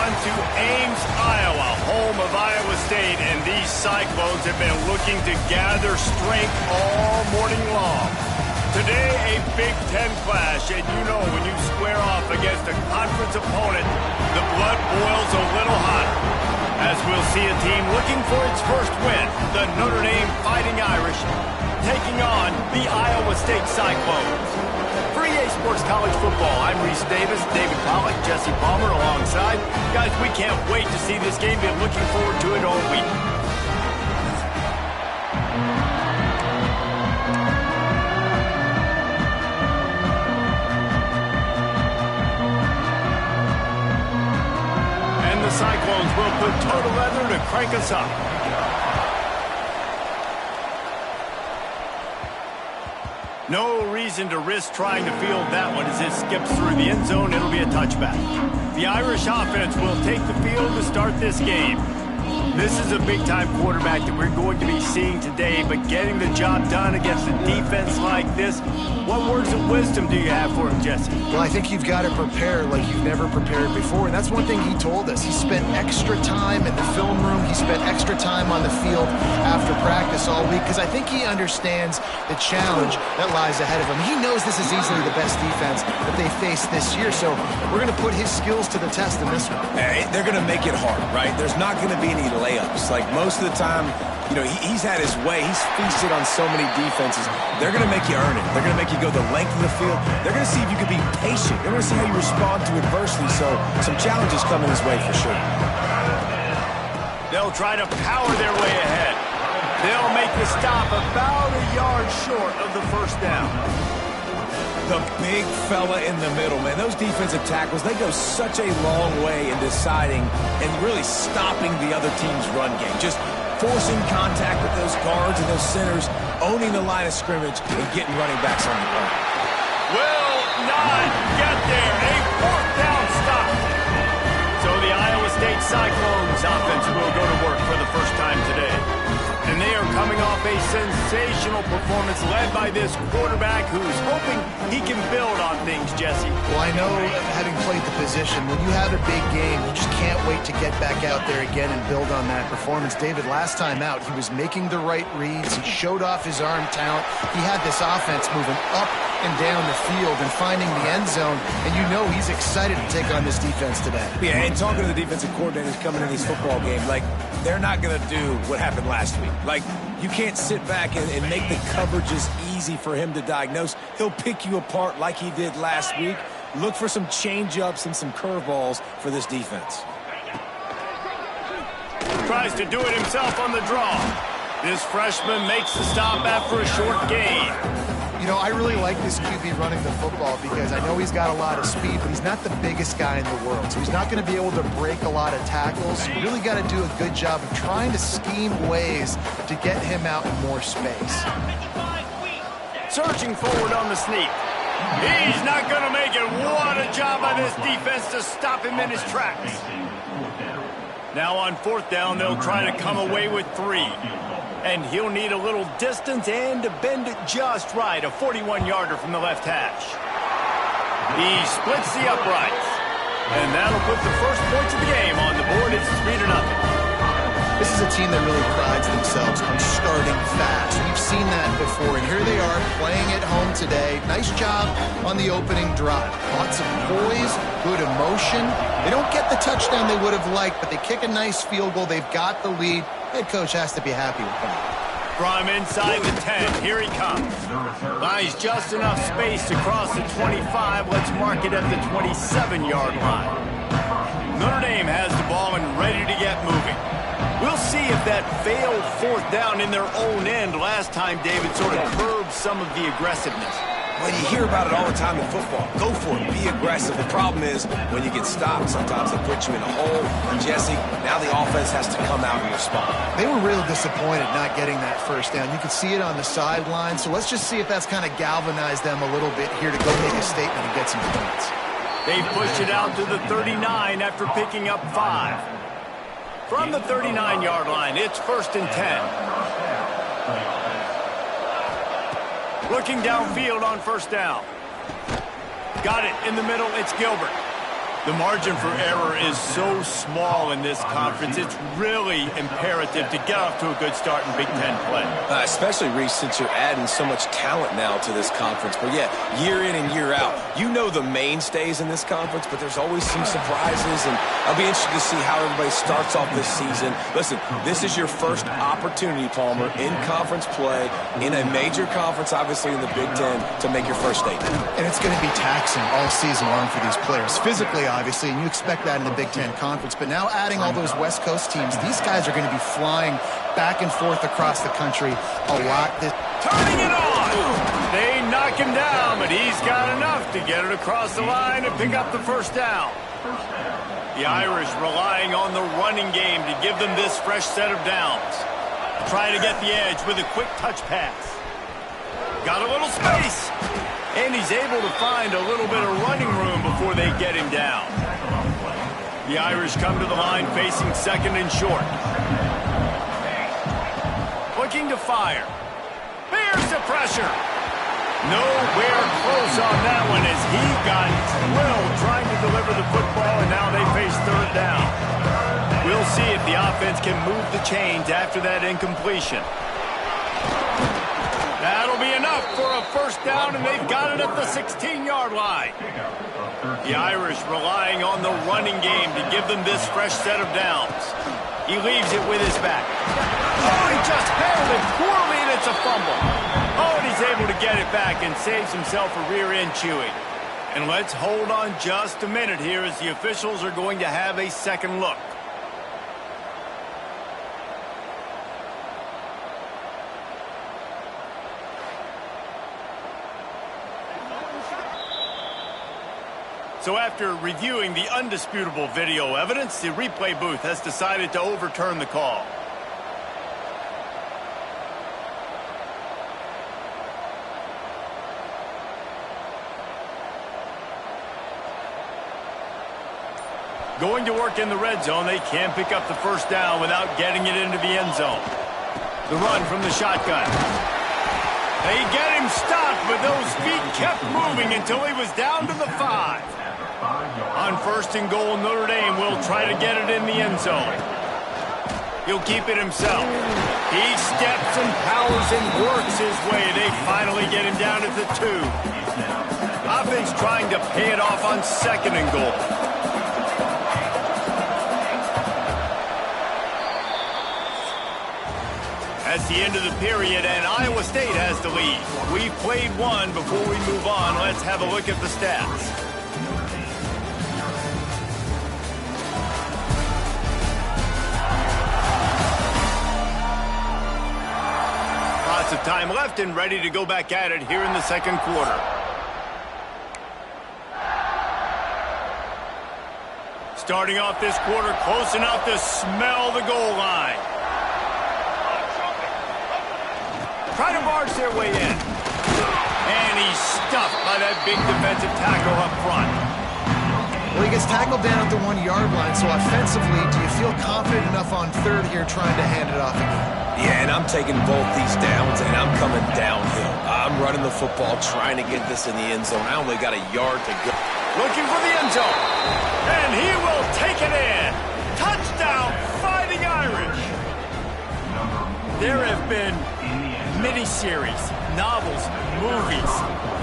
on to Ames, Iowa, home of Iowa State, and these Cyclones have been looking to gather strength all morning long. Today, a Big Ten clash, and you know when you square off against a conference opponent, the blood boils a little hotter. As we'll see a team looking for its first win, the Notre Dame Fighting Irish, taking on the Iowa State Cyclones. For EA Sports College Football, I'm Reese Davis, David Pollack, Jesse Palmer alongside. Guys, we can't wait to see this game. Been looking forward to it all week. And the Cyclones will put total leather to crank us up. No reason to risk trying to field that one as it skips through the end zone. It'll be a touchback. The Irish offense will take the field to start this game. This is a big-time quarterback that we're going to be seeing today, but getting the job done against a defense like this, what words of wisdom do you have for him, Jesse? Well, I think you've got to prepare like you've never prepared before, and that's one thing he told us. He spent extra time in the film room. He spent extra time on the field after practice all week because I think he understands the challenge that lies ahead of him. He knows this is easily the best defense that they face this year, so we're going to put his skills to the test in this one. They're going to make it hard, right? There's not going to be any layups. Like most of the time, you know, he's had his way. He's feasted on so many defenses. They're going to make you earn it. They're going to make you go the length of the field. They're going to see if you can be patient. They're going to see how you respond to adversity. So some challenges coming his way for sure. They'll try to power their way ahead. They'll make the stop about a yard short of the first down. The big fella in the middle, man. Those defensive tackles, they go such a long way in deciding and really stopping the other team's run game. Just forcing contact with those guards and those centers, owning the line of scrimmage, and getting running backs on the run. Will not get there. A fourth down stop. So the Iowa State Cyclones offense will go to work for the first time today. And they are coming off a sensational performance led by this quarterback who's hoping he can build on things, Jesse. Well, I know, having played the position, when you have a big game, you just can't wait to get back out there again and build on that performance. David, last time out, he was making the right reads. He showed off his arm talent. He had this offense moving up and down the field and finding the end zone, and you know he's excited to take on this defense today. Yeah, and talking to the defensive coordinators coming in these football games, like, they're not going to do what happened last week. Like, you can't sit back and make the coverages easy for him to diagnose. He'll pick you apart like he did last week. Look for some change-ups and some curveballs for this defense. Tries to do it himself on the draw. This freshman makes the stop after a short gain. You know, I really like this QB running the football because I know he's got a lot of speed, but he's not the biggest guy in the world. So he's not going to be able to break a lot of tackles. You really got to do a good job of trying to scheme ways to get him out in more space. Surging forward on the sneak. He's not going to make it. What a job by this defense to stop him in his tracks. Now on fourth down, they'll try to come away with 3. And he'll need a little distance and to bend it just right. A 41-yarder from the left hash. He splits the uprights. And that'll put the first points of the game on the board. It's 3-0. This is a team that really prides themselves on starting fast. We've seen that before, and here they are playing at home today. Nice job on the opening drive. Lots of poise, good emotion. They don't get the touchdown they would have liked, but they kick a nice field goal. They've got the lead. Head coach has to be happy with that. From inside the 10, here he comes. Buys just enough space to cross the 25. Let's mark it at the 27-yard line. Notre Dame has the ball and ready to get moving. We'll see if that failed fourth down in their own end last time, David, sort of curbed some of the aggressiveness. Well, you hear about it all the time in football. Go for it. Be aggressive. The problem is when you get stopped, sometimes they put you in a hole. And, Jesse, now the offense has to come out and respond. They were real disappointed not getting that first down. You could see it on the sideline. So let's just see if that's kind of galvanized them a little bit here to go make a statement and get some points. They push it out to the 39 after picking up 5. From the 39-yard line, it's 1st and 10. Looking downfield on first down. Got it in the middle, it's Gilbert. The margin for error is so small in this conference. It's really imperative to get off to a good start in Big Ten play. Especially, Reese, since you're adding so much talent now to this conference. But, yeah, year in and year out, you know the mainstays in this conference, but there's always some surprises. And I'll be interested to see how everybody starts off this season. Listen, this is your first opportunity, Palmer, in conference play, in a major conference, obviously in the Big Ten, to make your first statement. And it's going to be taxing all season long for these players. Physically, obviously, and you expect that in the Big Ten Conference. But now adding all those West Coast teams, these guys are going to be flying back and forth across the country a lot. Turning it on! They knock him down, but he's got enough to get it across the line and pick up the first down. The Irish relying on the running game to give them this fresh set of downs. Trying to get the edge with a quick touch pass. Got a little space. And he's able to find a little bit of running room before they get him down. The Irish come to the line facing second and short. Looking to fire. There's the pressure. Nowhere close on that one as he got drilled trying to deliver the football, and now they face third down. We'll see if the offense can move the chains after that incompletion. That'll be enough for a first down, and they've got it at the 16-yard line. The Irish relying on the running game to give them this fresh set of downs. He leaves it with his back. Oh, he just handled it poorly, and it's a fumble. Oh, and he's able to get it back and saves himself a rear-end chewing. And let's hold on just a minute here as the officials are going to have a second look. So after reviewing the undisputable video evidence, the replay booth has decided to overturn the call. Going to work in the red zone, they can't pick up the first down without getting it into the end zone. The run from the shotgun. They get him stopped, but those feet kept moving until he was down to the 5. On first and goal, Notre Dame will try to get it in the end zone. He'll keep it himself. He steps and powers and works his way. They finally get him down at the 2. Offense trying to pay it off on second and goal. That's the end of the period, and Iowa State has the lead. We've played one. Before we move on, let's have a look at the stats. Lots of time left and ready to go back at it here in the second quarter. Starting off this quarter close enough to smell the goal line. Try to barge their way in. And he's stuffed by that big defensive tackle up front. Well, he gets tackled down at the 1-yard line, so offensively, do you feel confident enough on third here trying to hand it off again? Yeah, and I'm taking both these downs, and I'm coming downhill. I'm running the football, trying to get this in the end zone. I only got a yard to go. Looking for the end zone. And he will take it in. Touchdown, Fighting Irish. There have been miniseries, novels, movies,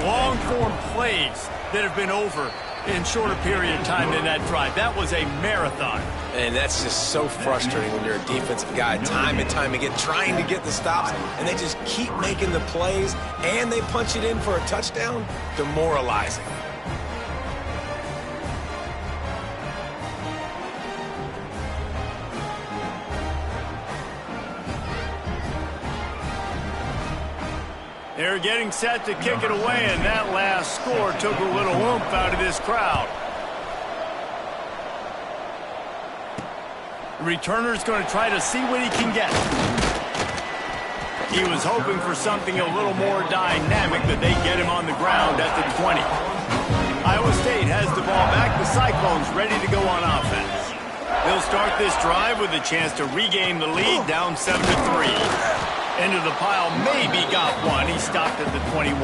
long-form plays that have been over in shorter period of time than that drive. That was a marathon. And that's just so frustrating when you're a defensive guy, time and time again, trying to get the stops, and they just keep making the plays, and they punch it in for a touchdown. Demoralizing. They're getting set to kick it away, and that last score took a little oomph out of this crowd. The returner's going to try to see what he can get. He was hoping for something a little more dynamic, but they get him on the ground at the 20. Iowa State has the ball back. The Cyclones ready to go on offense. They'll start this drive with a chance to regain the lead, down 7-3. Into the pile, maybe got one. He stopped at the 21.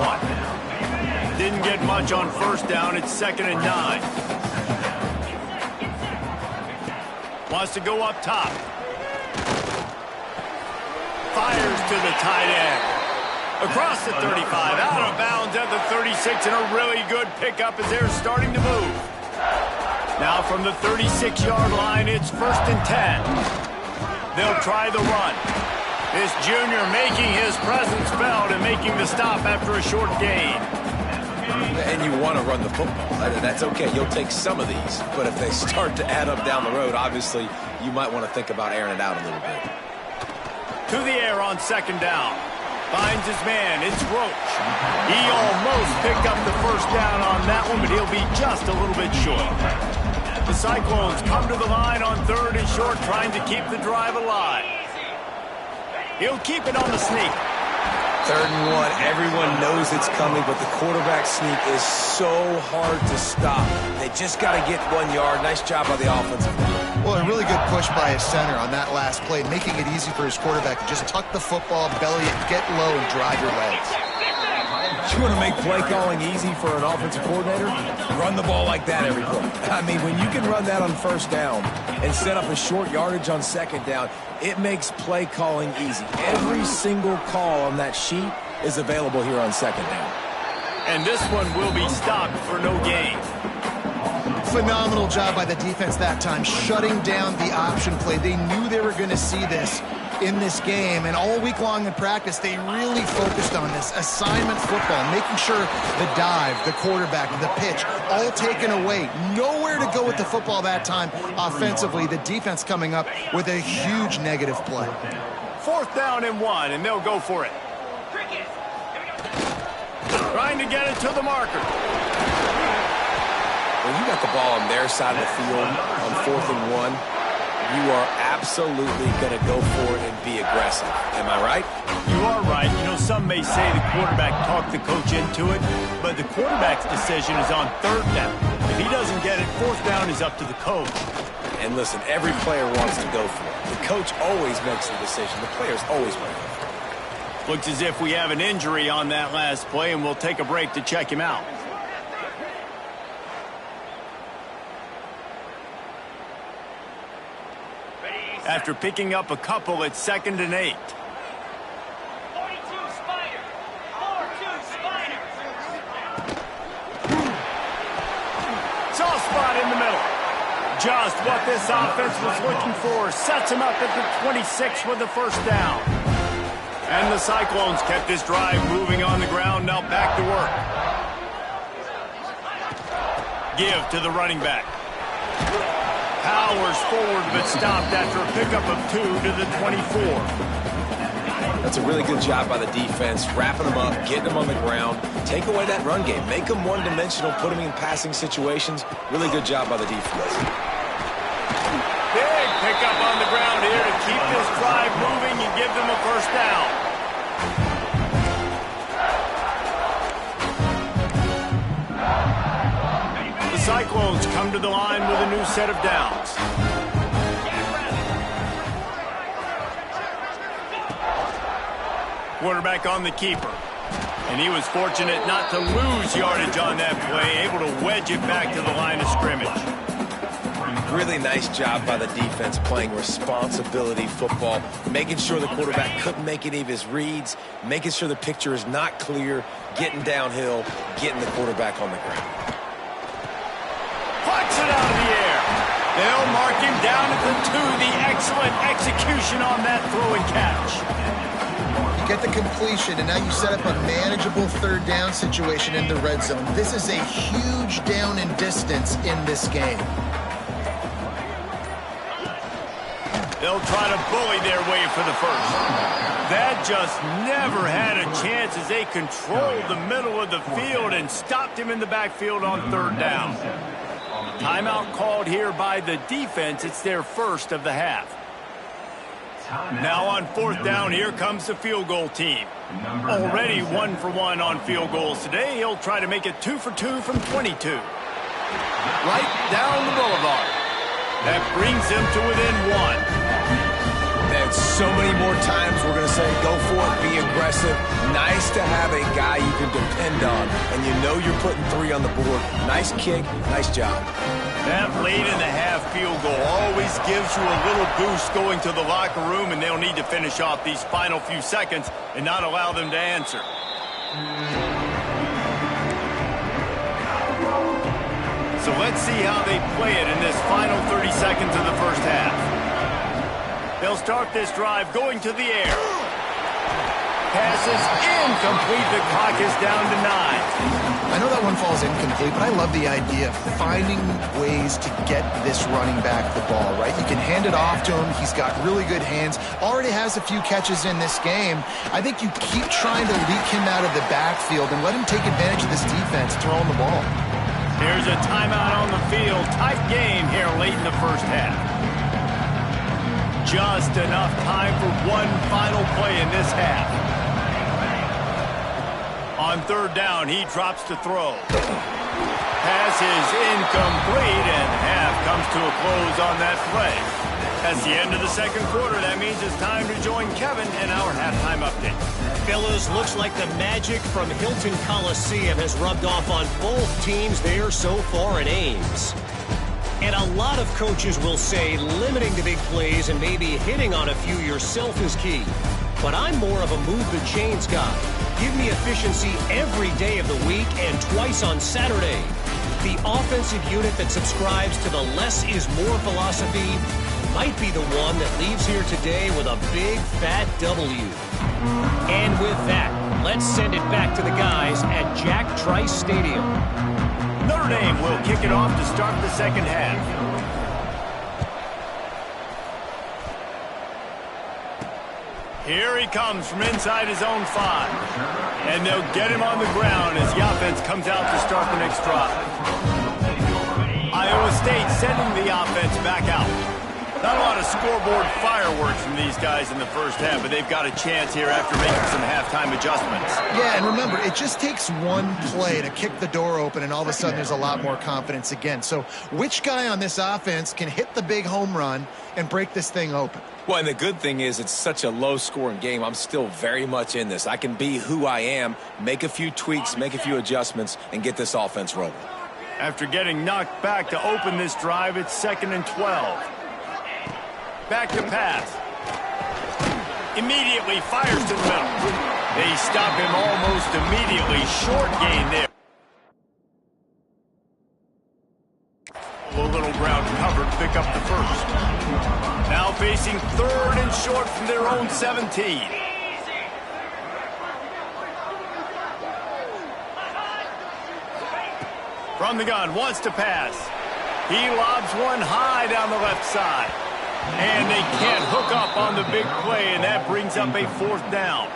Didn't get much on first down. It's 2nd and 9. wants to go up top. Fires to the tight end. Across the 35, out of bounds at the 36, and a really good pickup as they're starting to move. Now from the 36-yard line, it's 1st and 10. They'll try the run. This junior making his presence felt and making the stop after a short gain. And you want to run the football. That's okay. You'll take some of these. But if they start to add up down the road, obviously, you might want to think about airing it out a little bit. To the air on 2nd down. Finds his man. It's Roach. He almost picked up the 1st down on that one, but he'll be just a little bit short. The Cyclones come to the line on 3rd and short, trying to keep the drive alive. He'll keep it on the sneak. 3rd and 1. Everyone knows it's coming, but the quarterback sneak is so hard to stop. They just got to get 1 yard. Nice job by the offensive line. Well, a really good push by his center on that last play, making it easy for his quarterback to just tuck the football, belly it, get low, and drive your legs. You want to make play calling easy for an offensive coordinator? Run the ball like that every play. I mean, when you can run that on 1st down and set up a short yardage on 2nd down, it makes play calling easy. Every single call on that sheet is available here on 2nd down. And this one will be stopped for no gain. Phenomenal job by the defense that time, shutting down the option play. They knew they were going to see this in this game, and all week long in practice, they really focused on this assignment football, making sure the dive, the quarterback, the pitch, all taken away. Nowhere to go with the football that time offensively. The defense coming up with a huge negative play. 4th down and 1, and they'll go for it. Trying to get it to the marker. When you got the ball on their side of the field on 4th and 1, you are absolutely going to go for it and be aggressive. Am I right? You are right. You know, some may say the quarterback talked the coach into it, but the quarterback's decision is on 3rd down. If he doesn't get it, 4th down is up to the coach. And listen, every player wants to go for it. The coach always makes the decision. The players always want to go for it. Looks as if we have an injury on that last play, and we'll take a break to check him out. After picking up a couple at 2nd and 8. 42 Spider. 4-2 Spider. Soft spot in the middle. Just what this offense was looking for. Sets him up at the 26 with the 1st down. And the Cyclones kept this drive moving on the ground. Now back to work. Give to the running back. Powers forward, but stopped after a pickup of 2 to the 24. That's a really good job by the defense, wrapping them up, getting them on the ground, take away that run game, make them one-dimensional, put them in passing situations. Really good job by the defense. Big pickup on the ground here to keep this drive moving and give them a 1st down. The Cyclones come to the line with a new set of downs. Quarterback on the keeper. And he was fortunate not to lose yardage on that play, able to wedge it back to the line of scrimmage. Really nice job by the defense playing responsibility football, making sure the quarterback couldn't make any of his reads, making sure the picture is not clear, getting downhill, getting the quarterback on the ground. Plucks it out of the air. They'll mark him down at the 2. The excellent execution on that throw and catch. You get the completion, and now you set up a manageable 3rd down situation in the red zone. This is a huge down in distance in this game. They'll try to bully their way for the 1st. That just never had a chance as they controlled the middle of the field and stopped him in the backfield on 3rd down. Timeout called here by the defense. It's their 1st of the half. Now on 4th down, here comes the field goal team. Already 1 for 1 on field goals today. He'll try to make it 2 for 2 from 22. Right down the boulevard. That brings him to within 1. That's So many more times we're going to say, go for it, be aggressive. Nice to have a guy you can depend on, and you know you're putting 3 on the board. Nice kick, nice job. That late-in-the-half field goal always gives you a little boost going to the locker room, and they'll need to finish off these final few seconds and not allow them to answer. So let's see how they play it in this final 30 seconds of the first half. They'll start this drive going to the air. Passes incomplete. The clock is down to 9. I know that one falls incomplete, but I love the idea of finding ways to get this running back the ball, right? You can hand it off to him. He's got really good hands. Already has a few catches in this game. I think you keep trying to leak him out of the backfield and let him take advantage of this defense throwing the ball. Here's a timeout on the field. Tight game here late in the first half. Just enough time for one final play in this half. On third down, he drops to throw. Pass is incomplete, and half comes to a close on that play. That's the end of the second quarter. That means it's time to join Kevin in our halftime update. Fellas, looks like the magic from Hilton Coliseum has rubbed off on both teams there so far at Ames. And a lot of coaches will say limiting the big plays and maybe hitting on a few yourself is key. But I'm more of a move the chains guy. Give me efficiency every day of the week and twice on Saturday. The offensive unit that subscribes to the less is more philosophy might be the one that leaves here today with a big fat W. And with that, let's send it back to the guys at Jack Trice Stadium. Notre Dame will kick it off to start the second half. Here he comes from inside his own 5. And they'll get him on the ground as the offense comes out to start the next drive. Iowa State sending the offense back out. Not a lot of scoreboard fireworks from these guys in the first half, but they've got a chance here after making some halftime adjustments. Yeah, and remember, it just takes one play to kick the door open, and all of a sudden there's a lot more confidence again. So which guy on this offense can hit the big home run and break this thing open? Well, and the good thing is it's such a low-scoring game. I'm still very much in this. I can be who I am, make a few tweaks, make a few adjustments, and get this offense rolling. After getting knocked back to open this drive, it's 2nd and 12. Back to pass. Immediately fires to the middle. They stop him almost immediately. Short gain there. A little ground covered, pick up the first. Now facing 3rd and short from their own 17. From the gun, wants to pass. He lobs one high down the left side. And they can't hook up on the big play, and that brings up a 4th down.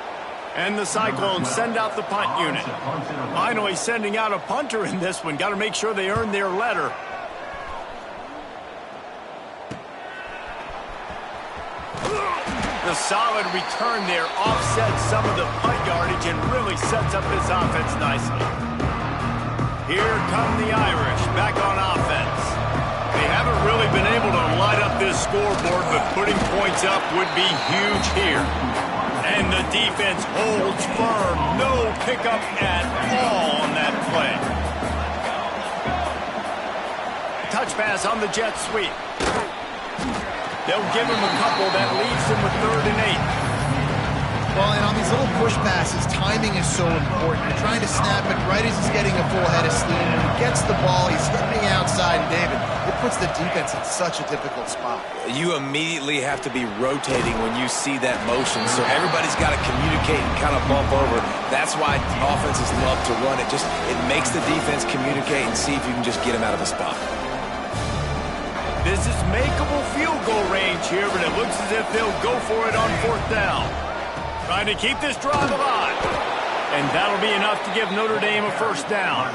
And the Cyclones send out the punt unit. Finally sending out a punter in this one. Got to make sure they earn their letter. The solid return there offsets some of the punt yardage and really sets up this offense nicely. Here come the Irish back on offense. They haven't really been able to light up this scoreboard, but putting points up would be huge here. And the defense holds firm. No pickup at all on that play. Touch pass on the jet sweep. They'll give him a couple that leaves him with 3rd and 8. Well, and on these little push passes, timing is so important. You're trying to snap it right as he's getting a full head of steam. When he gets the ball, he's hitting the outside, and David, it puts the defense in such a difficult spot. You immediately have to be rotating when you see that motion, so everybody's got to communicate and kind of bump over. That's why offenses love to run it. It makes the defense communicate and see if you can just get him out of the spot. This is makeable field goal range here, but it looks as if they'll go for it on 4th down. Trying to keep this drive alive. And that'll be enough to give Notre Dame a 1st down.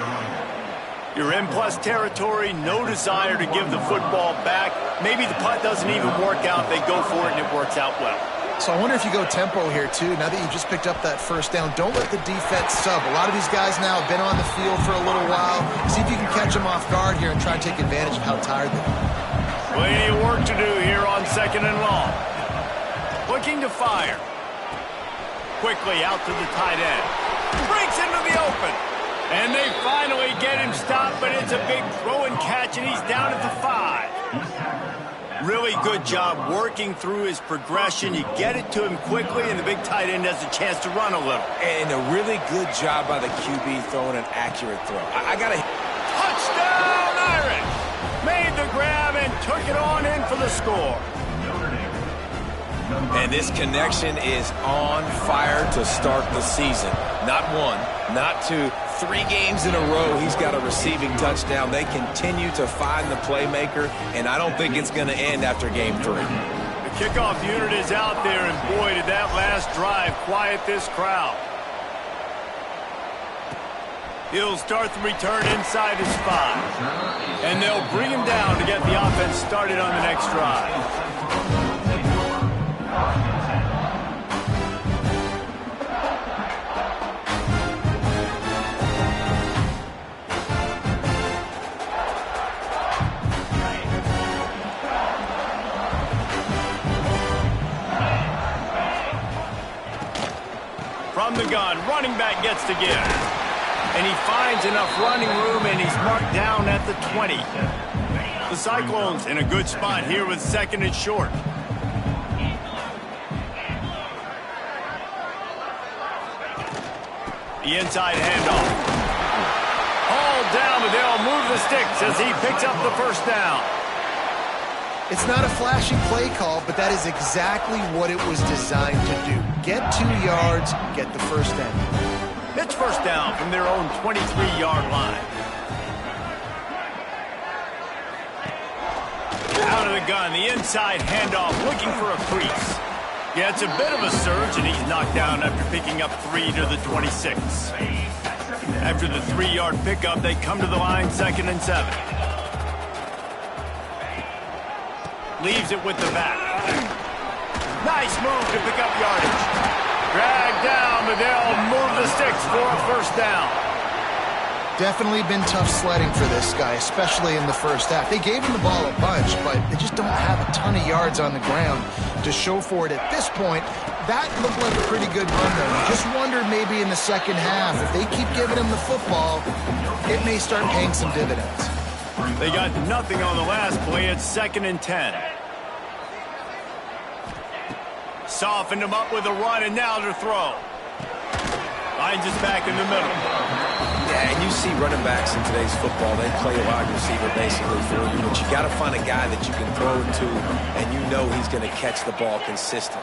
You're in plus territory, no desire to give the football back. Maybe the punt doesn't even work out. They go for it, and it works out well. So I wonder if you go tempo here, too. Now that you just picked up that 1st down, don't let the defense sub. A lot of these guys now have been on the field for a little while. See if you can catch them off guard here and try to take advantage of how tired they are. Plenty of work to do here on 2nd and long. looking to fire. Quickly out to the tight end. Breaks into the open. And they finally get him stopped, but it's a big throw and catch, and he's down at the 5. Really good job working through his progression. You get it to him quickly, and the big tight end has a chance to run a little. And a really good job by the QB throwing an accurate throw. I got to... Touchdown, Irish! Made the grab and took it on in for the score. And this connection is on fire to start the season. Not one, not two, 3 games in a row he's got a receiving touchdown. They continue to find the playmaker, and I don't think it's going to end after game 3. The kickoff unit is out there, and boy, did that last drive quiet this crowd. He'll start the return inside his 5. And they'll bring him down to get the offense started on the next drive. From the gun, running back gets to give. And he finds enough running room, and he's marked down at the 20. The Cyclones in a good spot here with 2nd and short. The inside handoff. Hauled down, but they'll move the sticks as he picks up the first down. It's not a flashy play call, but that is exactly what it was designed to do. Get 2 yards, get the first down. It's first down from their own 23-yard line. Out of the gun, the inside handoff, looking for a crease. Yeah, it's a bit of a surge, and he's knocked down after picking up 3 to the 26. After the 3-yard pickup, they come to the line 2nd and 7. Leaves it with the back. Nice move to pick up yardage. Dragged down, but they'll move the sticks for a first down. Definitely been tough sledding for this guy, especially in the first half. They gave him the ball a bunch, but they just don't have a ton of yards on the ground to show for it at this point. That looked like a pretty good run, though. You just wonder maybe in the second half, if they keep giving him the football, it may start paying some dividends. They got nothing on the last play. It's 2nd and 10. Softened him up with a run, and now to throw. Finds his back in the middle. Yeah, and you see running backs in today's football, they play a wide receiver basically for you, but you got to find a guy that you can throw it to, and you know he's going to catch the ball consistently.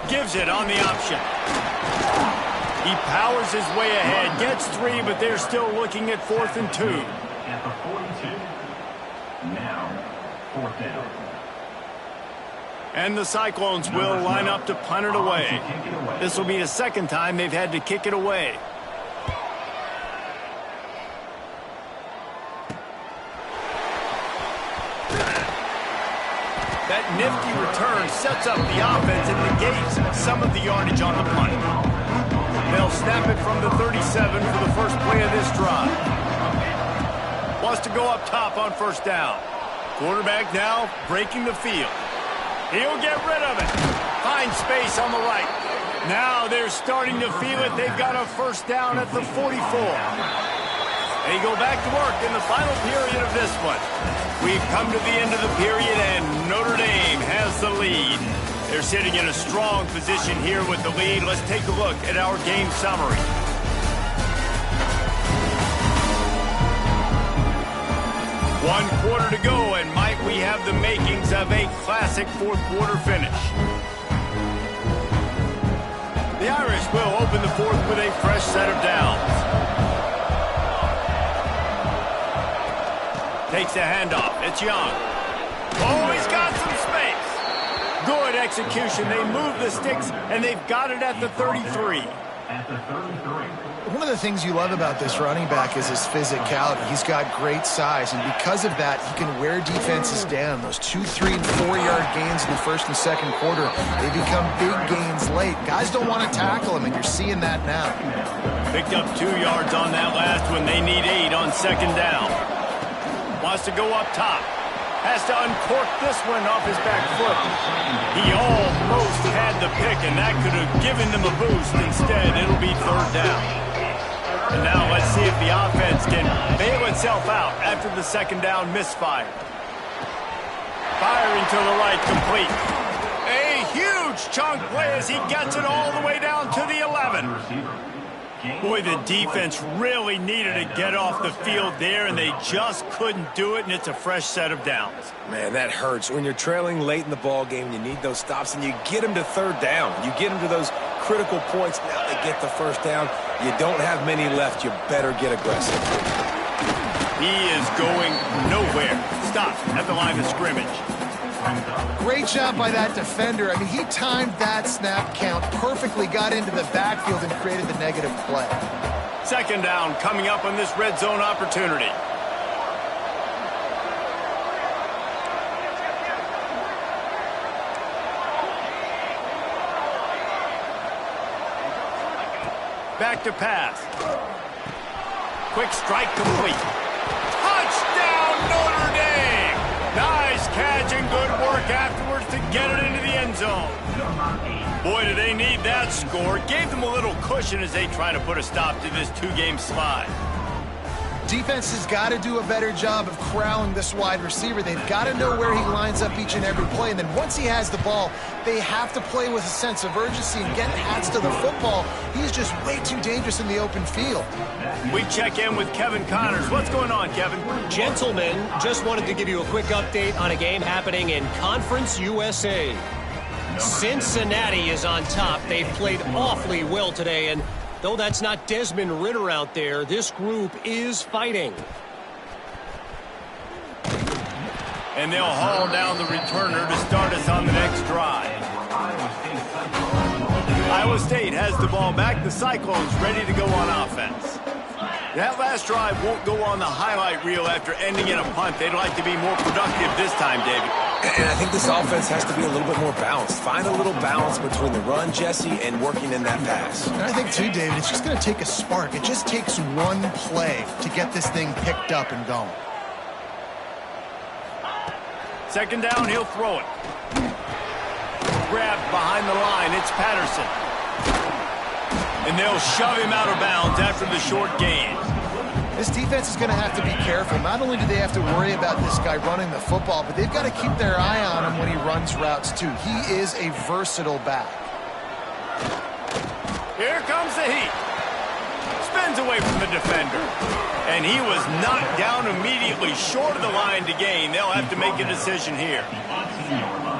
Gives it on the option. He powers his way ahead, gets 3, but they're still looking at 4th and 2. At the 42. Now, 4th down. And the Cyclones will line up to punt it away. This will be the second time they've had to kick it away. That nifty return sets up the offense and negates some of the yardage on the punt. They'll snap it from the 37 for the first play of this drive. Wants to go up top on first down. Quarterback now breaking the field. He'll get rid of it. Finds space on the right. Now they're starting to feel it. They've got a first down at the 44. They go back to work in the final period of this one. We've come to the end of the period, and Notre Dame has the lead. They're sitting in a strong position here with the lead. Let's take a look at our game summary. One quarter to go, and might we have the makings of a classic fourth quarter finish. The Irish will open the fourth with a fresh set of downs. Takes the handoff. It's Young. Oh, he's got some space. Good execution. They move the sticks, and they've got it at the 33. At the 33. One of the things you love about this running back is his physicality. He's got great size, and because of that, he can wear defenses down. Those 2, 3, and 4-yard gains in the first and second quarter, they become big gains late. Guys don't want to tackle him, and you're seeing that now. Picked up 2 yards on that last one. They need 8 on second down. Wants to go up top. Has to uncork this one off his back foot. He almost had the pick, and that could have given them a boost. Instead, it'll be third down. And now let's see if the offense can bail itself out after the second down misfire. Firing to the right, complete. A huge chunk play as he gets it all the way down to the 11. Boy, the defense really needed to get off the field there, and they just couldn't do it, and it's a fresh set of downs. Man, that hurts. When you're trailing late in the ball game, you need those stops, and you get them to third down. You get them to those critical points. Now they get the first down. You don't have many left. You better get aggressive. He is going nowhere. Stop at the line of scrimmage. Great job by that defender. I mean, he timed that snap count perfectly, got into the backfield and created the negative play. Second down coming up on this red zone opportunity. Back to pass. Quick strike complete. Touchdown, Notre Dame! Nice catch and good work afterwards to get it into the end zone. Boy, do they need that score. Gave them a little cushion as they try to put a stop to this two-game slide. Defense has got to do a better job of corralling this wide receiver. They've got to know where he lines up each and every play. And then once he has the ball, they have to play with a sense of urgency and get hats to the football. He's just way too dangerous in the open field. We check in with Kevin Connors. What's going on, Kevin? Gentlemen, just wanted to give you a quick update on a game happening in Conference USA. Cincinnati is on top. They've played awfully well today, and though that's not Desmond Ridder out there, this group is fighting. And they'll haul down the returner to start us on the next drive. Iowa State has the ball back. The Cyclones ready to go on offense. That last drive won't go on the highlight reel after ending in a punt. They'd like to be more productive this time, David. And I think this offense has to be a little bit more balanced. Find a little balance between the run, Jesse, and working in that pass. And I think, too, David, it's just going to take a spark. It just takes one play to get this thing picked up and going. Second down, he'll throw it. Grabbed behind the line, it's Patterson. And they'll shove him out of bounds after the short gain. This defense is going to have to be careful. Not only do they have to worry about this guy running the football, but they've got to keep their eye on him when he runs routes, too. He is a versatile back. Here comes the heat. Spins away from the defender. And he was knocked down immediately short of the line to gain. They'll have to make a decision here.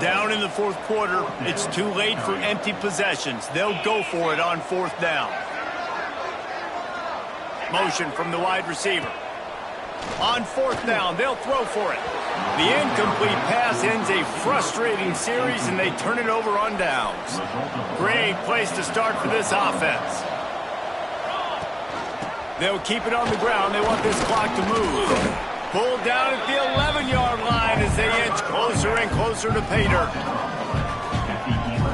Down in the fourth quarter, it's too late for empty possessions. They'll go for it on fourth down. Motion from the wide receiver. On fourth down, they'll throw for it. The incomplete pass ends a frustrating series, and they turn it over on downs. Great place to start for this offense. They'll keep it on the ground. They want this clock to move. Pulled down at the 11-yard line as they inch closer and closer to pay dirt.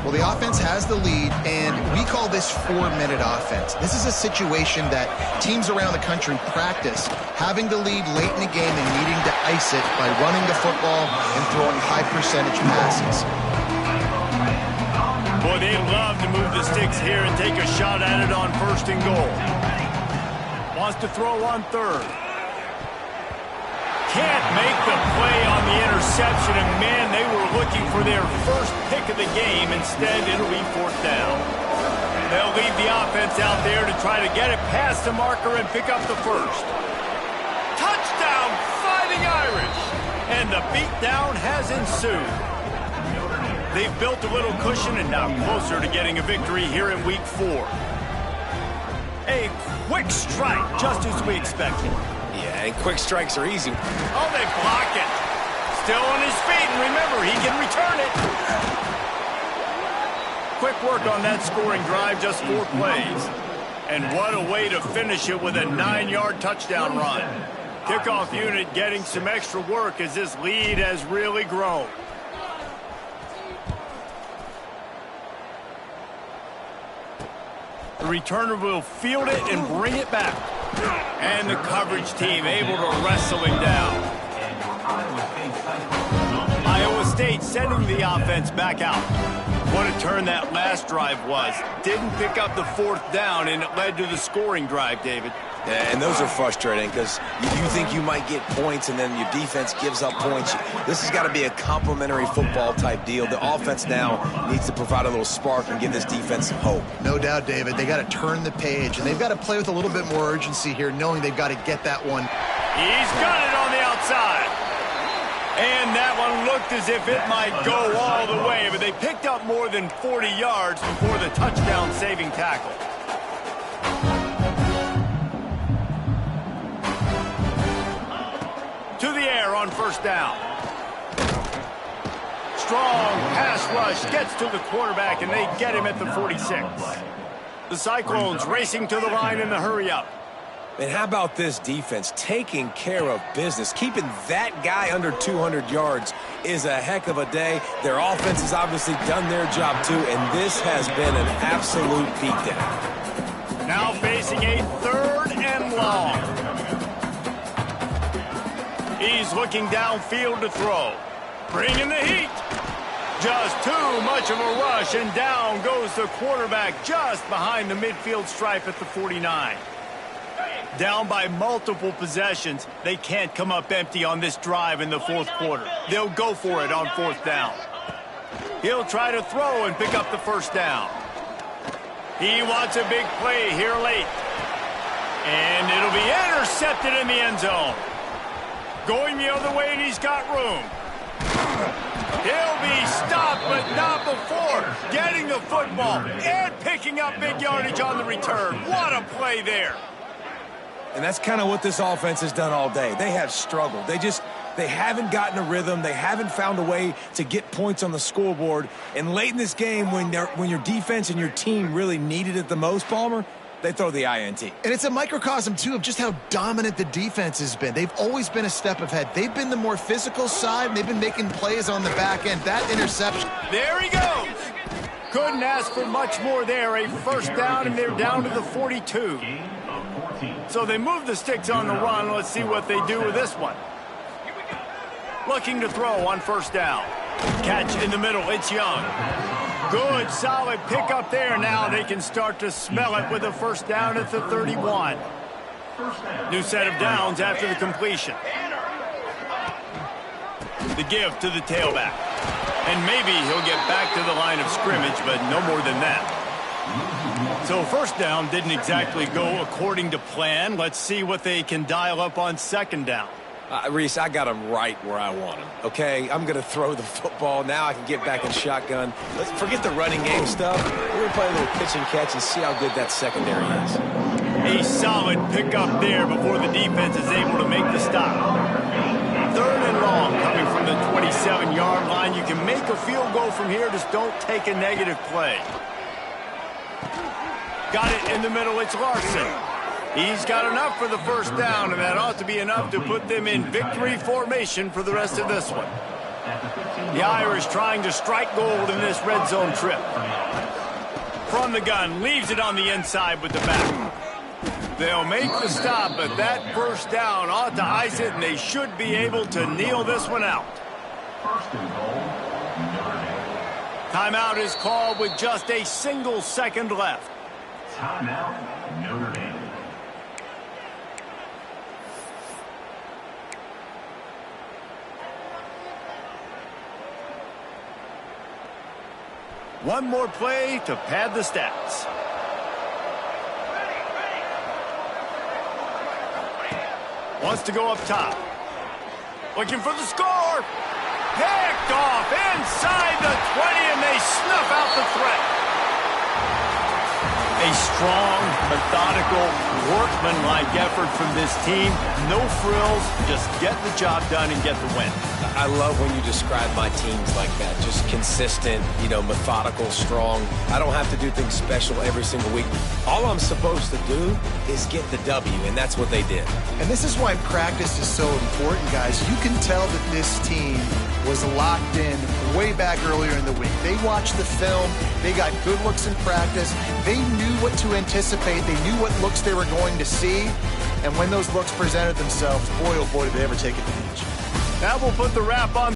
Well, the offense has the lead, and we call this 4-minute offense. This is a situation that teams around the country practice, having the lead late in the game and needing to ice it by running the football and throwing high-percentage passes. Boy, they'd love to move the sticks here and take a shot at it on first and goal. Wants to throw on third. Can't make the play on the interception, and man, they were looking for their first pick of the game. Instead, it'll be fourth down. They'll leave the offense out there to try to get it past the marker and pick up the first. Touchdown, Fighting Irish! And the beatdown has ensued. They've built a little cushion and now closer to getting a victory here in Week 4. A quick strike, just as we expected. Yeah, and quick strikes are easy. Oh, they block it. Still on his feet, and remember, he can return it. Quick work on that scoring drive, just 4 plays. And what a way to finish it with a 9-yard touchdown run. Kickoff unit getting some extra work as this lead has really grown. The returner will field it and bring it back. And the coverage team able to wrestle him down. point, sending the offense back out. What a turn that last drive was. Didn't pick up the fourth down, and it led to the scoring drive, David. Yeah, and those are frustrating because you think you might get points and then your defense gives up points. This has got to be a complementary football type deal. The offense now needs to provide a little spark and give this defense some hope. No doubt, David. They got to turn the page, and they've got to play with a little bit more urgency here, knowing they've got to get that one. He's got it on the outside. And that one looked as if it might go all the way, but they picked up more than 40 yards before the touchdown-saving tackle. To the air on first down. Strong pass rush gets to the quarterback, and they get him at the 46. The Cyclones racing to the line in the hurry-up. And how about this defense taking care of business? Keeping that guy under 200 yards is a heck of a day. Their offense has obviously done their job too, and this has been an absolute beatdown. Now facing a 3rd and long. He's looking downfield to throw. Bringing the heat. Just too much of a rush, and down goes the quarterback just behind the midfield stripe at the 49. Down by multiple possessions, they can't come up empty on this drive in the fourth quarter. They'll go for it on fourth down. He'll try to throw and pick up the first down. He wants a big play here late. And it'll be intercepted in the end zone. Going the other way, and he's got room. He'll be stopped, but not before getting the football and picking up big yardage on the return. What a play there. And that's kind of what this offense has done all day. They have struggled. They haven't gotten a rhythm. They haven't found a way to get points on the scoreboard. And late in this game, when your defense and your team really needed it the most, Palmer, they throw the INT. And it's a microcosm, too, of just how dominant the defense has been. They've always been a step ahead. They've been the more physical side, and they've been making plays on the back end. That interception. There he goes. Couldn't ask for much more there. A first down, and they're down to the 42. So they move the sticks on the run. Let's see what they do with this one. Looking to throw on first down. Catch in the middle. It's Young. Good, solid pickup there. Now they can start to smell it with a first down at the 31. New set of downs after the completion. The give to the tailback. And maybe he'll get back to the line of scrimmage, but no more than that. So first down didn't exactly go according to plan. Let's see what they can dial up on second down. Reese, I got him right where I want him, okay? I'm going to throw the football. Now I can get back in shotgun. Let's forget the running game stuff. We're going to play a little pitch and catch and see how good that secondary is. A solid pickup there before the defense is able to make the stop. 3rd and long coming from the 27-yard line. You can make a field goal from here. Just don't take a negative play. Got it in the middle. It's Larson. He's got enough for the first down, and that ought to be enough to put them in victory formation for the rest of this one. The Irish trying to strike gold in this red zone trip. From the gun, leaves it on the inside with the back. They'll make the stop, but that first down ought to ice it, and they should be able to kneel this one out. Timeout is called with just a single second left. Timeout, Notre Dame. One more play to pad the stats. Wants to go up top. Looking for the score. Picked off inside the 20, and they snuff out the threat. A strong, methodical, workmanlike effort from this team. No frills, just get the job done and get the win. I love when you describe my teams like that. Just consistent, methodical, strong. I don't have to do things special every single week. All I'm supposed to do is get the W, and that's what they did. And this is why practice is so important, guys. You can tell that this team was locked in way back earlier in the week. They watched the film. They got good looks in practice. They knew what to anticipate. They knew what looks they were going to see. And when those looks presented themselves, boy, oh boy, did they ever take advantage. Now we'll put the wrap on.